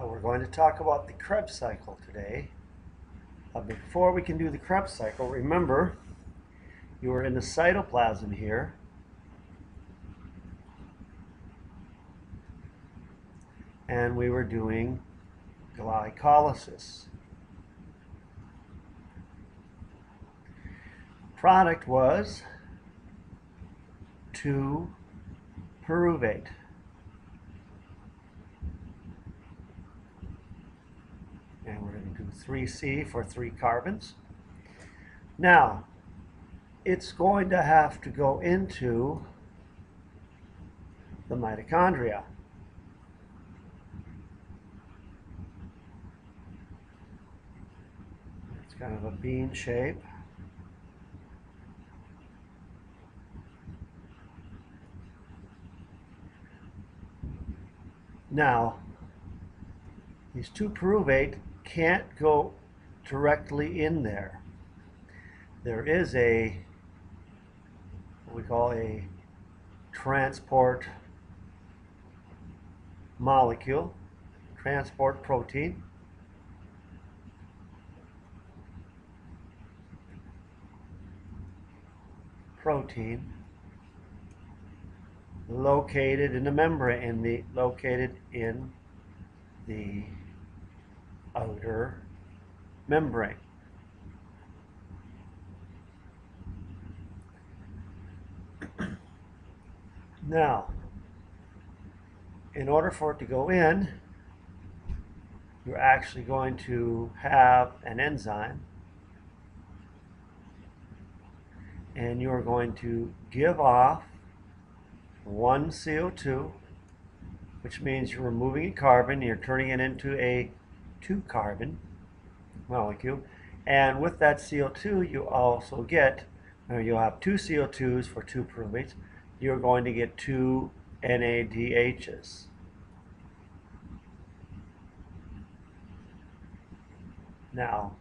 We're going to talk about the Krebs cycle today. Before we can do the Krebs cycle, remember you are in the cytoplasm here. And we were doing glycolysis. Product was 2-pyruvate. And we're going to do 3C for 3 carbons. Now, it's going to have to go into the mitochondria. It's kind of a bean shape. Now, these 2-pyruvate can't go directly in there. There is what we call a transport molecule, transport protein. Located in the membrane, located in the outer membrane. Now, in order for it to go in, you're actually going to have an enzyme, and you're going to give off 1 CO2, which means you're removing a carbon, you're turning it into a 2-carbon molecule. And with that CO2, you also get, you'll have 2 CO2s for 2 pyruvates. You're going to get 2 NADHs. Now,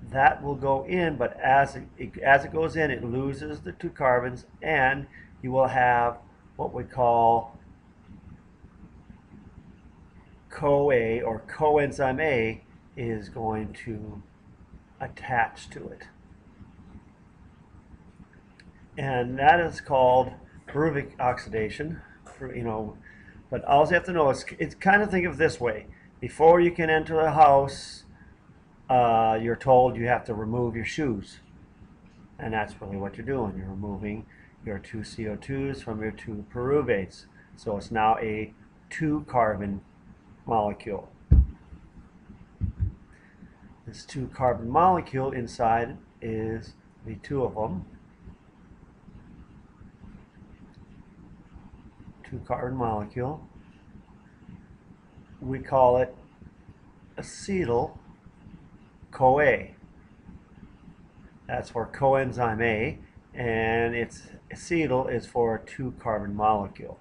that will go in, but as it goes in, it loses the 2 carbons, and you will have what we call CoA, or coenzyme A, is going to attach to it. And that is called pyruvic oxidation. But all you have to know is, it's kind of think of it this way. Before you can enter a house, you're told you have to remove your shoes. And that's really what you're doing. You're removing your 2 CO2s from your 2 pyruvates. So it's now a 2-carbon molecule. This 2-carbon molecule inside is the 2 of them. 2-carbon molecule. We call it acetyl-CoA. That's for coenzyme A, and acetyl is for a 2-carbon molecule.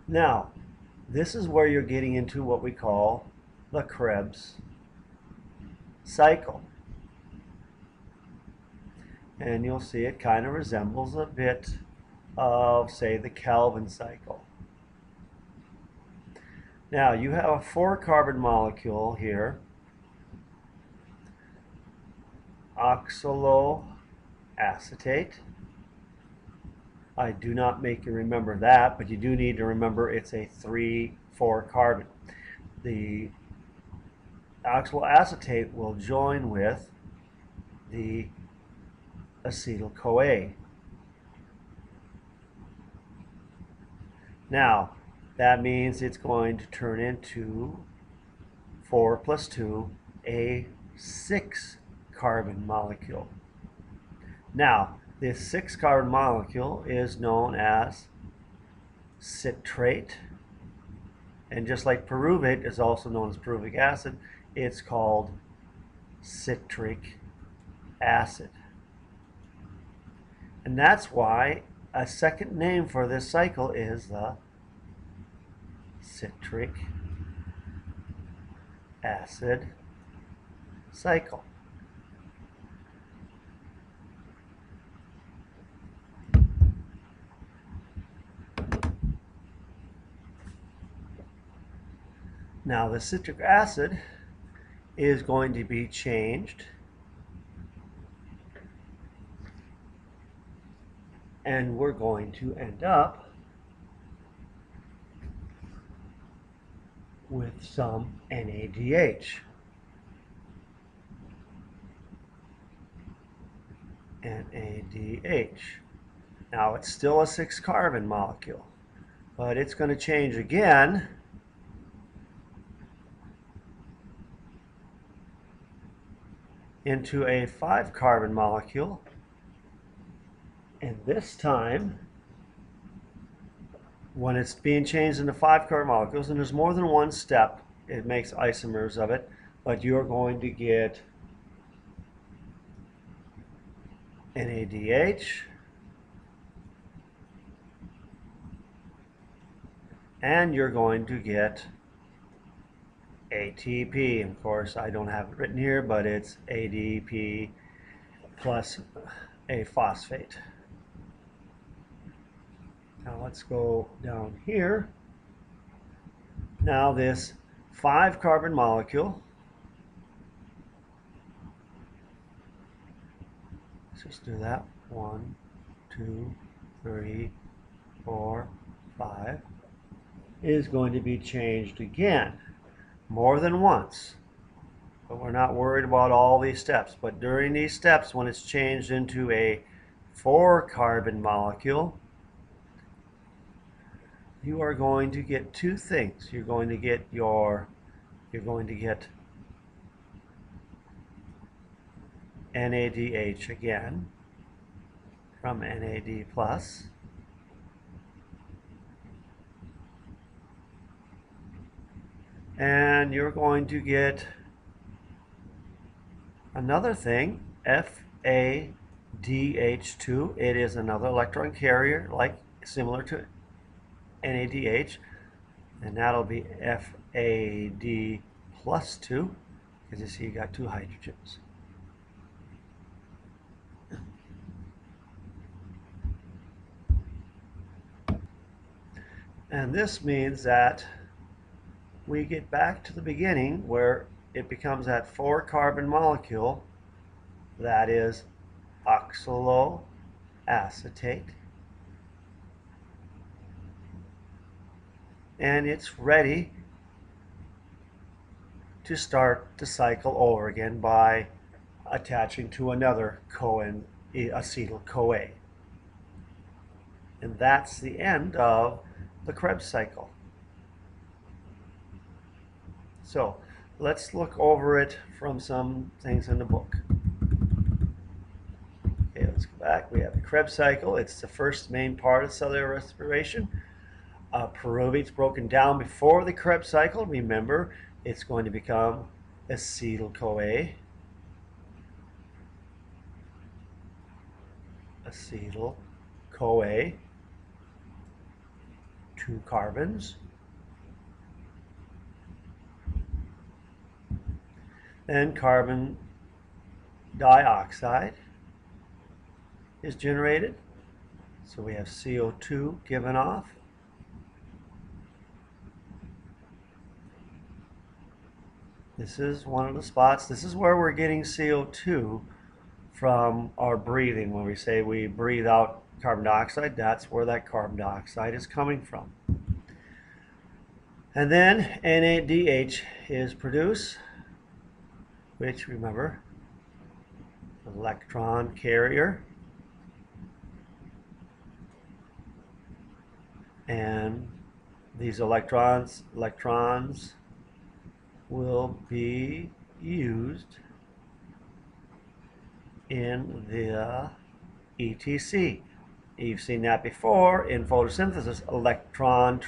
Now, this is where you're getting into what we call the Krebs cycle. And you'll see it kind of resembles a bit of, say, the Calvin cycle. Now, you have a 4-carbon molecule here, oxaloacetate. I do not make you remember that, but you do need to remember it's a 3,4 carbon. The oxaloacetate will join with the acetyl-CoA. Now, that means it's going to turn into 4 plus 2, a 6-carbon molecule. Now, this 6-carbon molecule is known as citrate, and just like pyruvate is also known as pyruvic acid, it's called citric acid. And that's why a second name for this cycle is the citric acid cycle. Now the citric acid is going to be changed, and we're going to end up with some NADH. NADH. Now it's still a 6-carbon molecule, but it's going to change again into a 5-carbon molecule, and this time when it's being changed into 5-carbon molecules, and there's more than one step, it makes isomers of it, but you're going to get NADH and you're going to get ATP. Of course, I don't have it written here, but it's ADP plus a phosphate. Now let's go down here. Now this 5-carbon molecule, let's just do that. 1, 2, 3, 4, 5, is going to be changed again, more than once. But we're not worried about all these steps. But during these steps, when it's changed into a 4-carbon molecule, you are going to get two things. You're going to get NADH again from NAD+. And you're going to get another thing, FADH2. It is another electron carrier, similar to NADH, and that'll be FAD plus 2, because you see you got 2 hydrogens. And this means that we get back to the beginning where it becomes that 4-carbon molecule that is oxaloacetate, and it's ready to start the cycle over again by attaching to another acetyl-CoA. And that's the end of the Krebs cycle. So let's look over it from some things in the book. Okay, let's go back. We have the Krebs cycle. It's the first main part of cellular respiration. Pyruvate's broken down before the Krebs cycle. Remember, it's going to become acetyl-CoA. Acetyl-CoA. 2 carbons. Then carbon dioxide is generated. So we have CO2 given off. This is one of the spots. This is where we're getting CO2 from our breathing. When we say we breathe out carbon dioxide, that's where that carbon dioxide is coming from. And then NADH is produced, which, remember, electron carrier. And these electrons will be used in the ETC. You've seen that before in photosynthesis, electron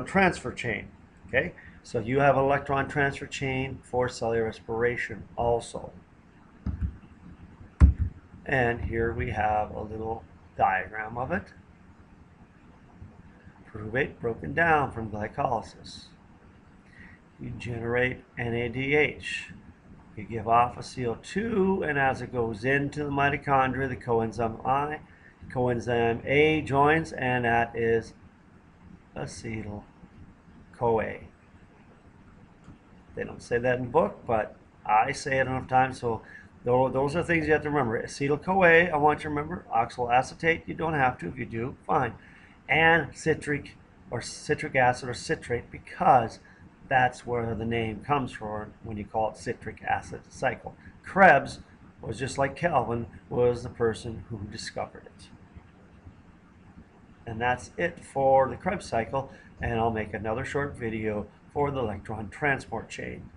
transfer chain. Okay, so you have an electron transfer chain for cellular respiration also. And here we have a little diagram of it. Pyruvate broken down from glycolysis. You generate NADH. You give off a CO2, and as it goes into the mitochondria, the coenzyme A joins, and that is acetyl-CoA. CoA. They don't say that in the book, but I say it enough times, so those are things you have to remember. Acetyl-CoA, I want you to remember. Oxaloacetate, you don't have to. If you do, fine. And citric or citric acid or citrate, because that's where the name comes from when you call it citric acid cycle. Krebs was just like Calvin, was the person who discovered it. And that's it for the Krebs cycle, and I'll make another short video for the electron transport chain.